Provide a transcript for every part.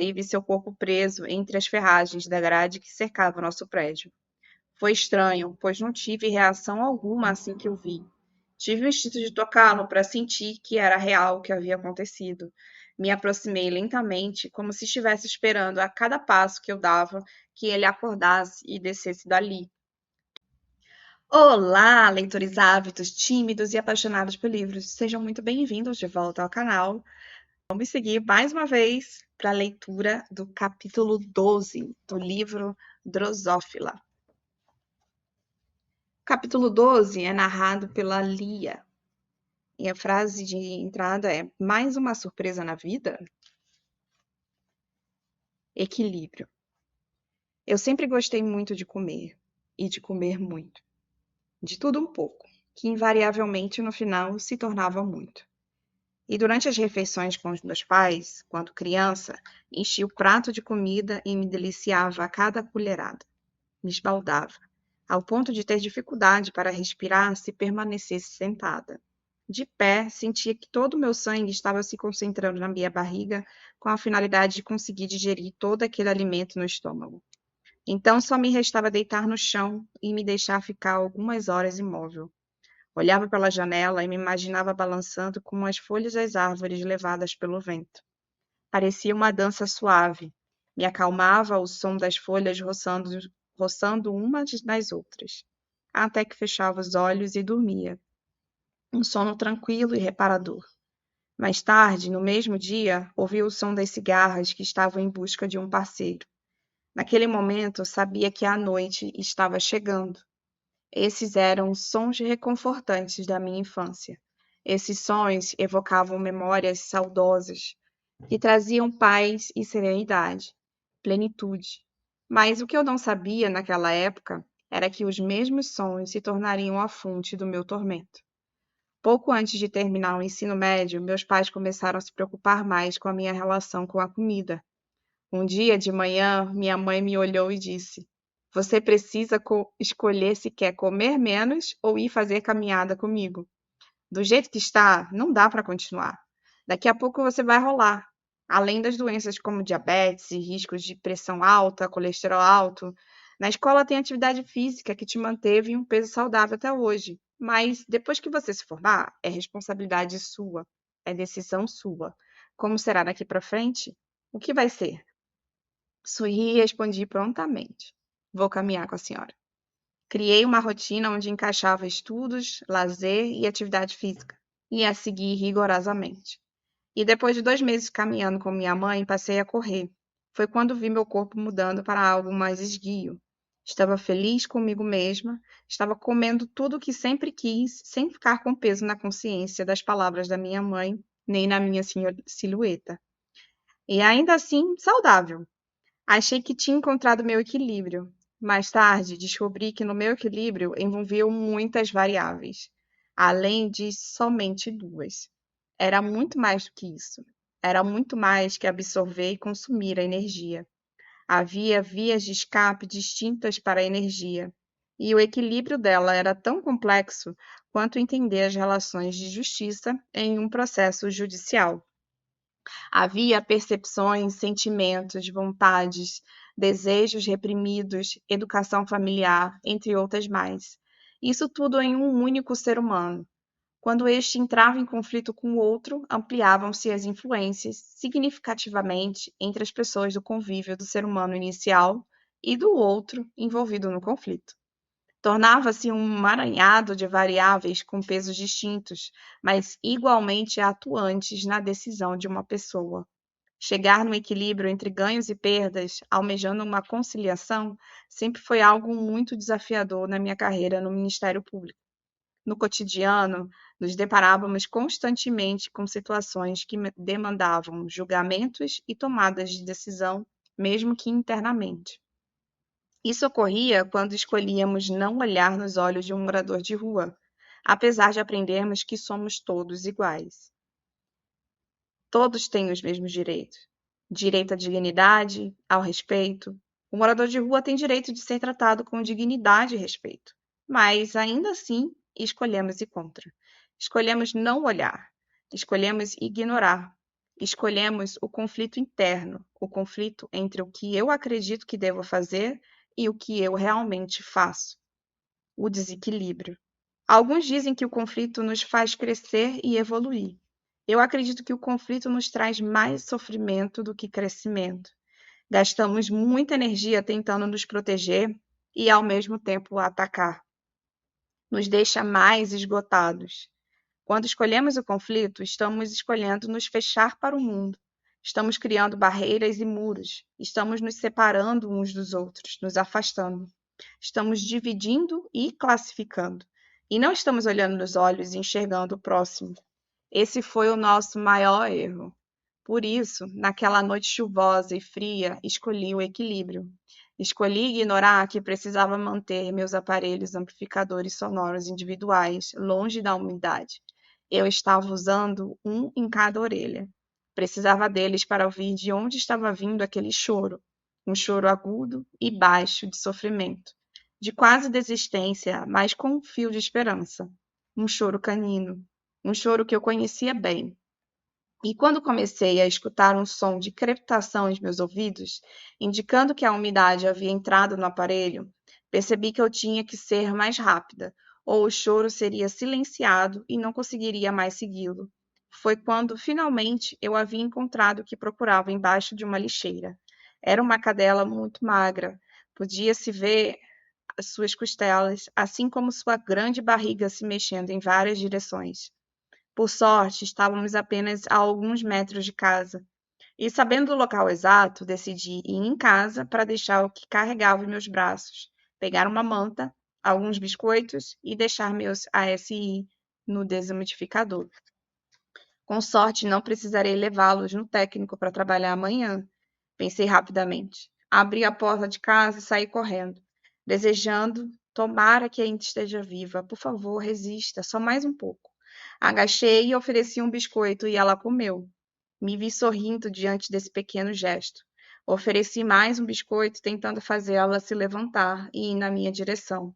e vi seu corpo preso entre as ferragens da grade que cercava o nosso prédio. Foi estranho, pois não tive reação alguma assim que o vi. Tive o instinto de tocá-lo para sentir que era real o que havia acontecido. Me aproximei lentamente, como se estivesse esperando a cada passo que eu dava que ele acordasse e descesse dali. Olá, leitores ávidos, tímidos e apaixonados por livros. Sejam muito bem-vindos de volta ao canal. Vamos seguir mais uma vez para a leitura do capítulo 12 do livro Drosófila. O capítulo 12 é narrado pela Lia. E a frase de entrada é: mais uma surpresa na vida? Equilíbrio. Eu sempre gostei muito de comer, e de comer muito. De tudo um pouco, que invariavelmente no final se tornava muito. E durante as refeições com os meus pais, quando criança, enchia o prato de comida e me deliciava a cada colherada. Me esbaldava, ao ponto de ter dificuldade para respirar se permanecesse sentada. De pé, sentia que todo o meu sangue estava se concentrando na minha barriga com a finalidade de conseguir digerir todo aquele alimento no estômago. Então só me restava deitar no chão e me deixar ficar algumas horas imóvel. Olhava pela janela e me imaginava balançando como as folhas das árvores levadas pelo vento. Parecia uma dança suave. Me acalmava o som das folhas roçando umas nas outras, até que fechava os olhos e dormia. Um sono tranquilo e reparador. Mais tarde, no mesmo dia, ouvi o som das cigarras que estavam em busca de um parceiro. Naquele momento, sabia que a noite estava chegando. Esses eram sons reconfortantes da minha infância. Esses sons evocavam memórias saudosas, que traziam paz e serenidade, plenitude. Mas o que eu não sabia naquela época era que os mesmos sons se tornariam a fonte do meu tormento. Pouco antes de terminar o ensino médio, meus pais começaram a se preocupar mais com a minha relação com a comida. Um dia de manhã, minha mãe me olhou e disse: Você precisa escolher se quer comer menos ou ir fazer caminhada comigo. Do jeito que está, não dá para continuar. Daqui a pouco você vai rolar. Além das doenças como diabetes e riscos de pressão alta, colesterol alto, na escola tem atividade física que te manteve em um peso saudável até hoje. Mas depois que você se formar, é responsabilidade sua, é decisão sua. Como será daqui para frente? O que vai ser? Sorri e respondi prontamente. Vou caminhar com a senhora. Criei uma rotina onde encaixava estudos, lazer e atividade física, e a seguir rigorosamente. E depois de 2 meses caminhando com minha mãe, passei a correr. Foi quando vi meu corpo mudando para algo mais esguio. Estava feliz comigo mesma, estava comendo tudo o que sempre quis, sem ficar com peso na consciência das palavras da minha mãe, nem na minha silhueta. E ainda assim, saudável. Achei que tinha encontrado meu equilíbrio. Mais tarde, descobri que no meu equilíbrio envolviam muitas variáveis, além de somente duas. Era muito mais do que isso. Era muito mais que absorver e consumir a energia. Havia vias de escape distintas para a energia, e o equilíbrio dela era tão complexo quanto entender as relações de justiça em um processo judicial. Havia percepções, sentimentos, vontades, desejos reprimidos, educação familiar, entre outras mais. Isso tudo em um único ser humano. Quando este entrava em conflito com o outro, ampliavam-se as influências significativamente entre as pessoas do convívio do ser humano inicial e do outro envolvido no conflito. Tornava-se um emaranhado de variáveis com pesos distintos, mas igualmente atuantes na decisão de uma pessoa. Chegar no equilíbrio entre ganhos e perdas, almejando uma conciliação, sempre foi algo muito desafiador na minha carreira no Ministério Público. No cotidiano, nos deparávamos constantemente com situações que demandavam julgamentos e tomadas de decisão, mesmo que internamente. Isso ocorria quando escolhíamos não olhar nos olhos de um morador de rua, apesar de aprendermos que somos todos iguais. Todos têm os mesmos direitos. Direito à dignidade, ao respeito. O morador de rua tem direito de ser tratado com dignidade e respeito. Mas, ainda assim, escolhemos ir contra. Escolhemos não olhar. Escolhemos ignorar. Escolhemos o conflito interno, o conflito entre o que eu acredito que devo fazer e o que eu realmente faço, o desequilíbrio. Alguns dizem que o conflito nos faz crescer e evoluir. Eu acredito que o conflito nos traz mais sofrimento do que crescimento. Gastamos muita energia tentando nos proteger e, ao mesmo tempo, atacar. Nos deixa mais esgotados. Quando escolhemos o conflito, estamos escolhendo nos fechar para o mundo. Estamos criando barreiras e muros. Estamos nos separando uns dos outros, nos afastando. Estamos dividindo e classificando. E não estamos olhando nos olhos e enxergando o próximo. Esse foi o nosso maior erro. Por isso, naquela noite chuvosa e fria, escolhi o equilíbrio. Escolhi ignorar que precisava manter meus aparelhos amplificadores sonoros individuais longe da umidade. Eu estava usando um em cada orelha. Precisava deles para ouvir de onde estava vindo aquele choro, um choro agudo e baixo de sofrimento, de quase desistência, mas com um fio de esperança. Um choro canino, um choro que eu conhecia bem. E quando comecei a escutar um som de crepitação em meus ouvidos, indicando que a umidade havia entrado no aparelho, percebi que eu tinha que ser mais rápida, ou o choro seria silenciado e não conseguiria mais segui-lo. Foi quando, finalmente, eu havia encontrado o que procurava embaixo de uma lixeira. Era uma cadela muito magra. Podia-se ver as suas costelas, assim como sua grande barriga se mexendo em várias direções. Por sorte, estávamos apenas a alguns metros de casa, e sabendo o local exato, decidi ir em casa para deixar o que carregava em meus braços, pegar uma manta, alguns biscoitos e deixar meus ASI no desumidificador. Com sorte, não precisarei levá-los no técnico para trabalhar amanhã, pensei rapidamente. Abri a porta de casa e saí correndo, desejando, tomara que ainda esteja viva. Por favor, resista, só mais um pouco. Agachei e ofereci um biscoito e ela comeu. Me vi sorrindo diante desse pequeno gesto. Ofereci mais um biscoito, tentando fazê-la se levantar e ir na minha direção.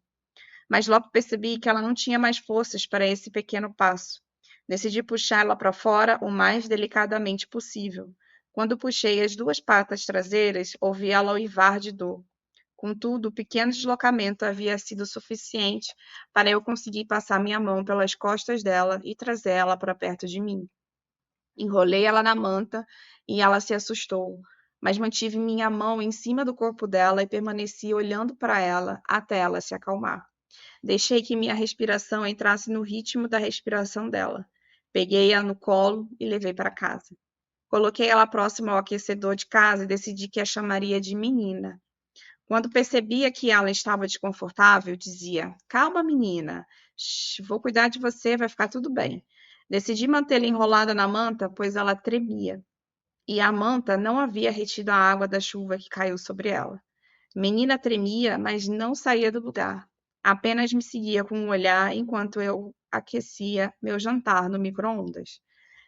Mas logo percebi que ela não tinha mais forças para esse pequeno passo. Decidi puxá-la para fora o mais delicadamente possível. Quando puxei as duas patas traseiras, ouvi ela uivar de dor. Contudo, o pequeno deslocamento havia sido suficiente para eu conseguir passar minha mão pelas costas dela e trazê-la para perto de mim. Enrolei ela na manta e ela se assustou, mas mantive minha mão em cima do corpo dela e permaneci olhando para ela até ela se acalmar. Deixei que minha respiração entrasse no ritmo da respiração dela. Peguei-a no colo e levei para casa. Coloquei ela próxima ao aquecedor de casa e decidi que a chamaria de menina. Quando percebia que ela estava desconfortável, dizia: Calma, menina. Vou cuidar de você, vai ficar tudo bem. Decidi mantê-la enrolada na manta, pois ela tremia. E a manta não havia retido a água da chuva que caiu sobre ela. Menina tremia, mas não saía do lugar. Apenas me seguia com um olhar enquanto eu aquecia meu jantar no micro-ondas.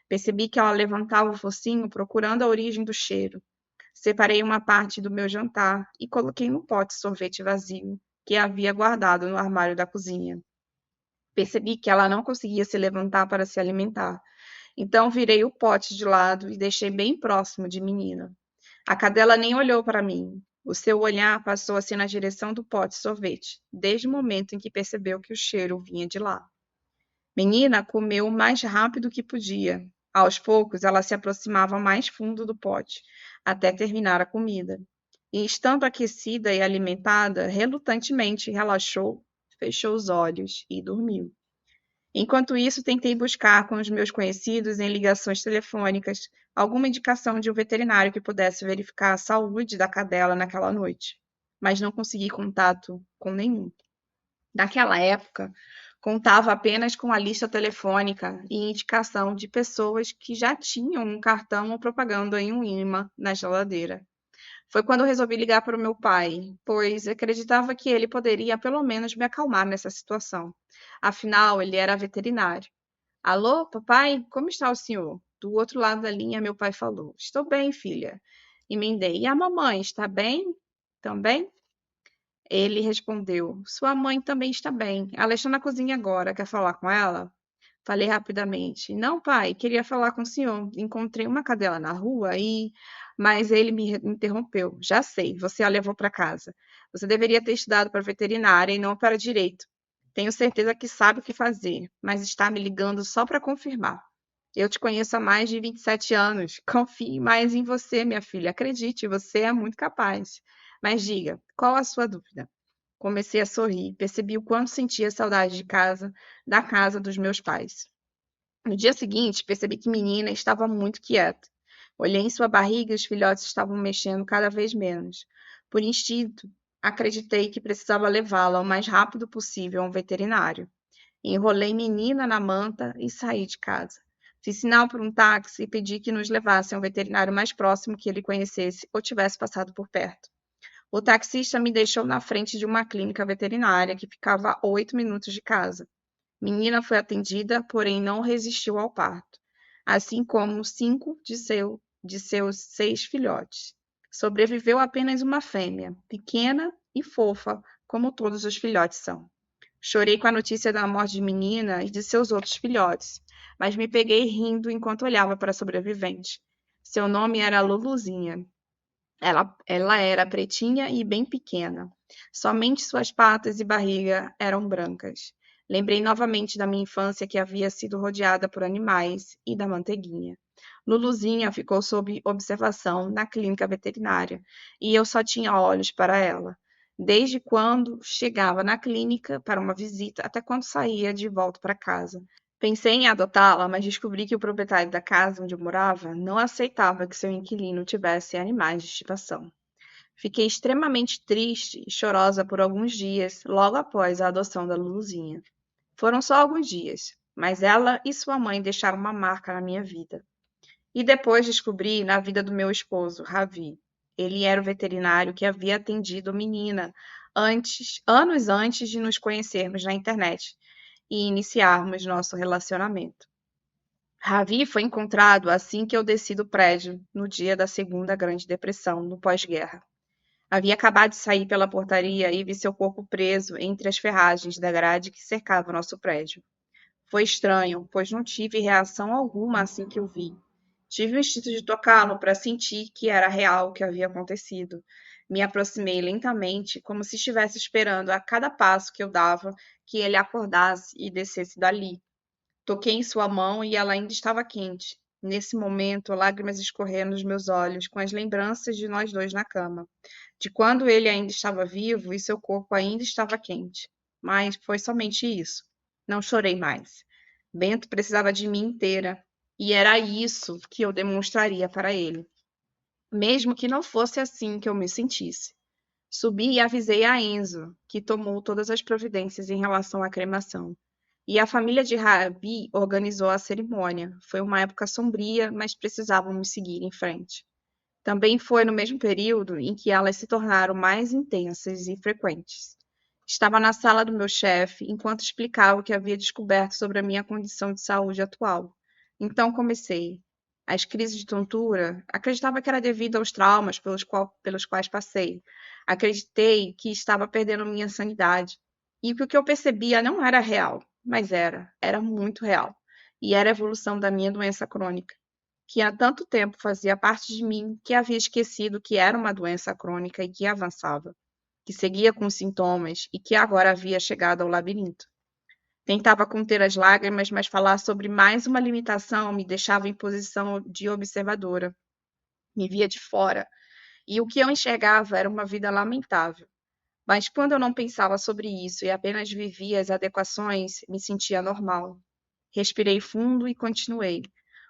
Percebi que ela levantava o focinho procurando a origem do cheiro. Separei uma parte do meu jantar e coloquei no pote de sorvete vazio que havia guardado no armário da cozinha. Percebi que ela não conseguia se levantar para se alimentar. Então virei o pote de lado e deixei bem próximo de menina. A cadela nem olhou para mim. O seu olhar passou assim na direção do pote de sorvete, desde o momento em que percebeu que o cheiro vinha de lá. Menina comeu o mais rápido que podia. Aos poucos, ela se aproximava mais fundo do pote, até terminar a comida. E, estando aquecida e alimentada, relutantemente relaxou, fechou os olhos e dormiu. Enquanto isso, tentei buscar com os meus conhecidos em ligações telefônicas alguma indicação de um veterinário que pudesse verificar a saúde da cadela naquela noite, mas não consegui contato com nenhum. Naquela época, contava apenas com a lista telefônica e indicação de pessoas que já tinham um cartão ou propaganda em um imã na geladeira. Foi quando eu resolvi ligar para o meu pai, pois acreditava que ele poderia pelo menos me acalmar nessa situação. Afinal, ele era veterinário. Alô, papai, como está o senhor? Do outro lado da linha, meu pai falou: Estou bem, filha. Emendei. E a mamãe, está bem? Também? Ele respondeu: Sua mãe também está bem. Ela está na cozinha agora. Quer falar com ela? Falei rapidamente. Não, pai, queria falar com o senhor. Encontrei uma cadela na rua e. Mas ele me interrompeu. Já sei, você a levou para casa. Você deveria ter estudado para veterinária e não para direito. Tenho certeza que sabe o que fazer, mas está me ligando só para confirmar. Eu te conheço há mais de 27 anos. Confie mais em você, minha filha. Acredite, você é muito capaz. Mas diga, qual a sua dúvida? Comecei a sorrir, percebi o quanto sentia saudade de casa, da casa dos meus pais. No dia seguinte, percebi que menina estava muito quieta. Olhei em sua barriga e os filhotes estavam mexendo cada vez menos. Por instinto, acreditei que precisava levá-la o mais rápido possível a um veterinário. Enrolei menina na manta e saí de casa. Fiz sinal para um táxi e pedi que nos levasse a um veterinário mais próximo que ele conhecesse ou tivesse passado por perto. O taxista me deixou na frente de uma clínica veterinária que ficava a 8 minutos de casa. Menina foi atendida, porém não resistiu ao parto, assim como 5 de seus 6 filhotes. Sobreviveu apenas uma fêmea, pequena e fofa, como todos os filhotes são. Chorei com a notícia da morte de Menina e de seus outros filhotes, mas me peguei rindo enquanto olhava para a sobrevivente. Seu nome era Luluzinha. Ela era pretinha e bem pequena. Somente suas patas e barriga eram brancas. Lembrei novamente da minha infância que havia sido rodeada por animais e da manteiguinha. Luluzinha ficou sob observação na clínica veterinária e eu só tinha olhos para ela. Desde quando chegava na clínica para uma visita até quando saía de volta para casa. Pensei em adotá-la, mas descobri que o proprietário da casa onde eu morava não aceitava que seu inquilino tivesse animais de estimação. Fiquei extremamente triste e chorosa por alguns dias logo após a adoção da Luluzinha. Foram só alguns dias, mas ela e sua mãe deixaram uma marca na minha vida. E depois descobri na vida do meu esposo, Ravi. Ele era o veterinário que havia atendido a menina anos antes de nos conhecermos na internet e iniciarmos nosso relacionamento. Ravi foi encontrado assim que eu desci do prédio, no dia da Segunda Grande Depressão, no pós-guerra. Havia acabado de sair pela portaria e vi seu corpo preso entre as ferragens da grade que cercava nosso prédio. Foi estranho, pois não tive reação alguma assim que o vi. Tive o instinto de tocá-lo para sentir que era real o que havia acontecido. Me aproximei lentamente, como se estivesse esperando a cada passo que eu dava que ele acordasse e descesse dali. Toquei em sua mão e ela ainda estava quente. Nesse momento, lágrimas escorreram dos meus olhos, com as lembranças de nós dois na cama, de quando ele ainda estava vivo e seu corpo ainda estava quente. Mas foi somente isso. Não chorei mais. Bento precisava de mim inteira, e era isso que eu demonstraria para ele, mesmo que não fosse assim que eu me sentisse. Subi e avisei a Enzo, que tomou todas as providências em relação à cremação. E a família de Rabi organizou a cerimônia. Foi uma época sombria, mas precisávamos seguir em frente. Também foi no mesmo período em que elas se tornaram mais intensas e frequentes. Estava na sala do meu chefe enquanto explicava o que havia descoberto sobre a minha condição de saúde atual. Então comecei. As crises de tontura, acreditava que era devido aos traumas pelos quais passei. Acreditei que estava perdendo minha sanidade. E que o que eu percebia não era real, mas era muito real. E era a evolução da minha doença crônica que há tanto tempo fazia parte de mim que havia esquecido que era uma doença crônica e que avançava, que seguia com sintomas e que agora havia chegado ao labirinto. Tentava conter as lágrimas, mas falar sobre mais uma limitação me deixava em posição de observadora. Me via de fora, e o que eu enxergava era uma vida lamentável. Mas quando eu não pensava sobre isso e apenas vivia as adequações, me sentia normal. Respirei fundo e continuei.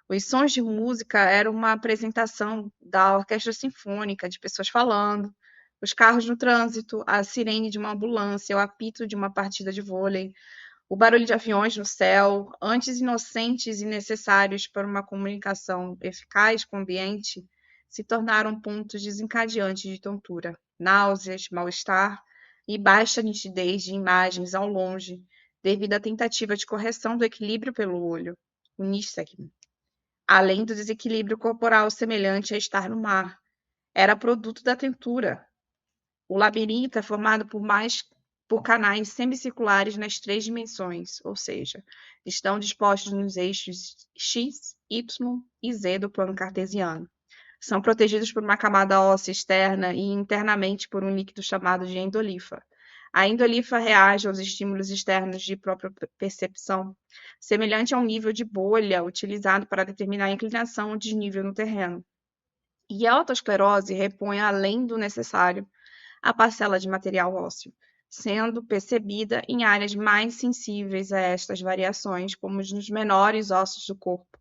Os sons de música eram uma apresentação da orquestra sinfônica, de pessoas falando, os carros no trânsito, a sirene de uma ambulância, o apito de uma partida de vôlei, o barulho de aviões no céu, antes inocentes e necessários para uma comunicação eficaz com o ambiente, se tornaram pontos desencadeantes de tontura, náuseas, mal-estar e baixa nitidez de imagens ao longe, devido à tentativa de correção do equilíbrio pelo olho, o nistagmo, além do desequilíbrio corporal semelhante a estar no mar. Era produto da tentura. O labirinto é formado por mais por canais semicirculares nas 3 dimensões, ou seja, estão dispostos nos eixos x, y e z do plano cartesiano. São protegidos por uma camada óssea externa e internamente por um líquido chamado de endolifa. A endolifa reage aos estímulos externos de própria percepção, semelhante a um nível de bolha utilizado para determinar a inclinação ou desnível no terreno. E a autoesclerose repõe, além do necessário, a parcela de material ósseo, sendo percebida em áreas mais sensíveis a estas variações, como nos menores ossos do corpo,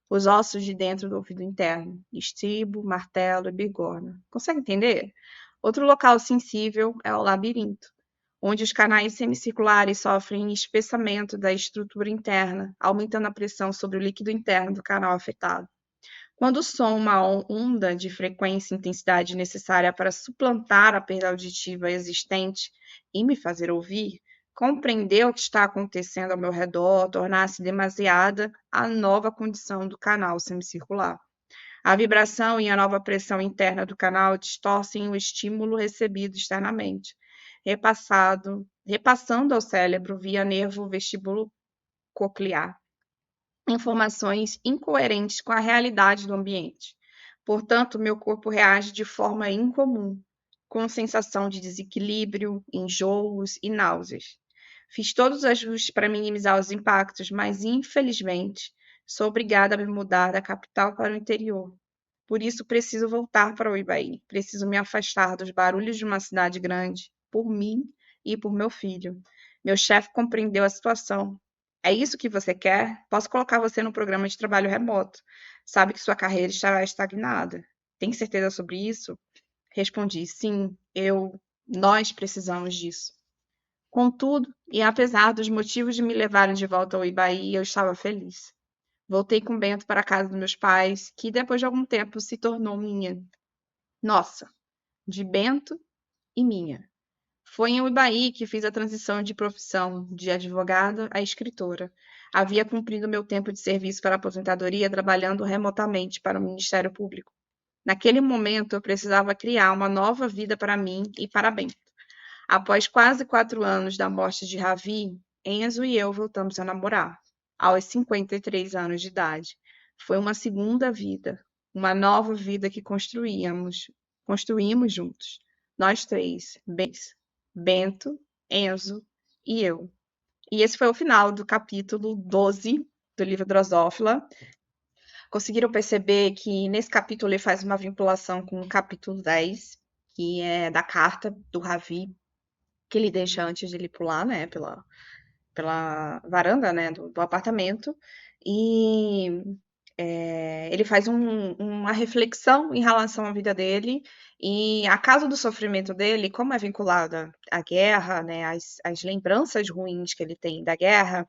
os ossos de dentro do ouvido interno, estribo, martelo e bigorna. Consegue entender? Outro local sensível é o labirinto, onde os canais semicirculares sofrem espessamento da estrutura interna, aumentando a pressão sobre o líquido interno do canal afetado. Quando o som uma onda de frequência e intensidade necessária para suplantar a perda auditiva existente e me fazer ouvir, compreender o que está acontecendo ao meu redor, tornar-se demasiada a nova condição do canal semicircular. A vibração e a nova pressão interna do canal distorcem o estímulo recebido externamente, repassando ao cérebro via nervo vestíbulo coclear informações incoerentes com a realidade do ambiente. Portanto, meu corpo reage de forma incomum, com sensação de desequilíbrio, enjoos e náuseas. Fiz todos os ajustes para minimizar os impactos, mas infelizmente sou obrigada a me mudar da capital para o interior. Por isso preciso voltar para o Ibaí. Preciso me afastar dos barulhos de uma cidade grande, por mim e por meu filho. Meu chefe compreendeu a situação. É isso que você quer? Posso colocar você no programa de trabalho remoto. Sabe que sua carreira estará estagnada. Tem certeza sobre isso? Respondi: sim, nós precisamos disso. Contudo, e apesar dos motivos de me levarem de volta ao Ibaí, eu estava feliz. Voltei com Bento para a casa dos meus pais, que depois de algum tempo se tornou minha. Nossa, de Bento e minha. Foi em Ubaí que fiz a transição de profissão, de advogada a escritora. Havia cumprido meu tempo de serviço para a aposentadoria trabalhando remotamente para o Ministério Público. Naquele momento, eu precisava criar uma nova vida para mim e para Bento. Após quase 4 anos da morte de Ravi, Enzo e eu voltamos a namorar, aos 53 anos de idade. Foi uma segunda vida, uma nova vida que construímos juntos. Nós três, Bento, Enzo e eu. E esse foi o final do capítulo 12 do livro Drosófila. Conseguiram perceber que nesse capítulo ele faz uma vinculação com o capítulo 10, que é da carta do Ravi, que ele deixa antes de ele pular, né, pela varanda, né, do apartamento. E ele faz uma reflexão em relação à vida dele e a causa do sofrimento dele, como é vinculada à guerra, né, às lembranças ruins que ele tem da guerra,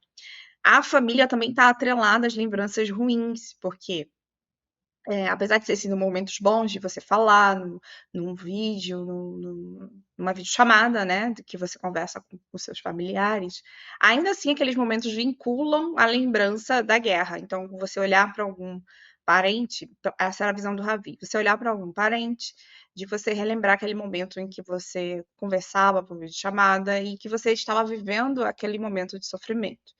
a família também está atrelada às lembranças ruins, porque apesar de ter sido momentos bons de você falar num vídeo, numa videochamada, né, que você conversa com seus familiares, ainda assim aqueles momentos vinculam a lembrança da guerra. Então, você olhar para algum parente, essa era a visão do Ravi, você olhar para algum parente, de você relembrar aquele momento em que você conversava por videochamada e que você estava vivendo aquele momento de sofrimento.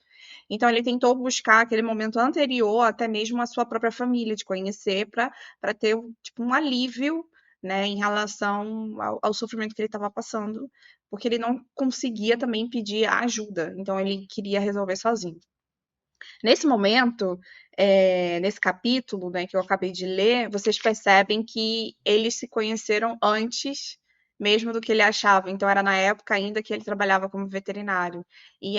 Então, ele tentou buscar aquele momento anterior, até mesmo a sua própria família, de conhecer, para ter tipo, um alívio, né, em relação ao sofrimento que ele estava passando, porque ele não conseguia também pedir ajuda, então ele queria resolver sozinho. Nesse momento, nesse capítulo, né, que eu acabei de ler, vocês percebem que eles se conheceram antes mesmo do que ele achava. Então, era na época ainda que ele trabalhava como veterinário. E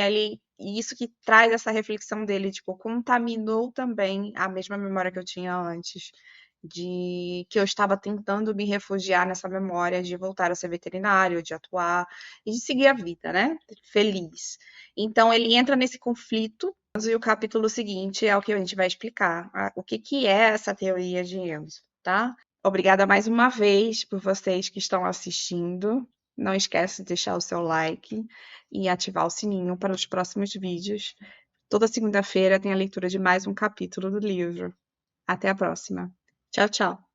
isso que traz essa reflexão dele, tipo, contaminou também a mesma memória que eu tinha antes, de que eu estava tentando me refugiar nessa memória de voltar a ser veterinário, de atuar e de seguir a vida, né? Feliz. Então, ele entra nesse conflito e o capítulo seguinte é o que a gente vai explicar o que é essa teoria de Enzo, tá? Obrigada mais uma vez por vocês que estão assistindo. Não esquece de deixar o seu like e ativar o sininho para os próximos vídeos. Toda segunda-feira tem a leitura de mais um capítulo do livro. Até a próxima. Tchau, tchau.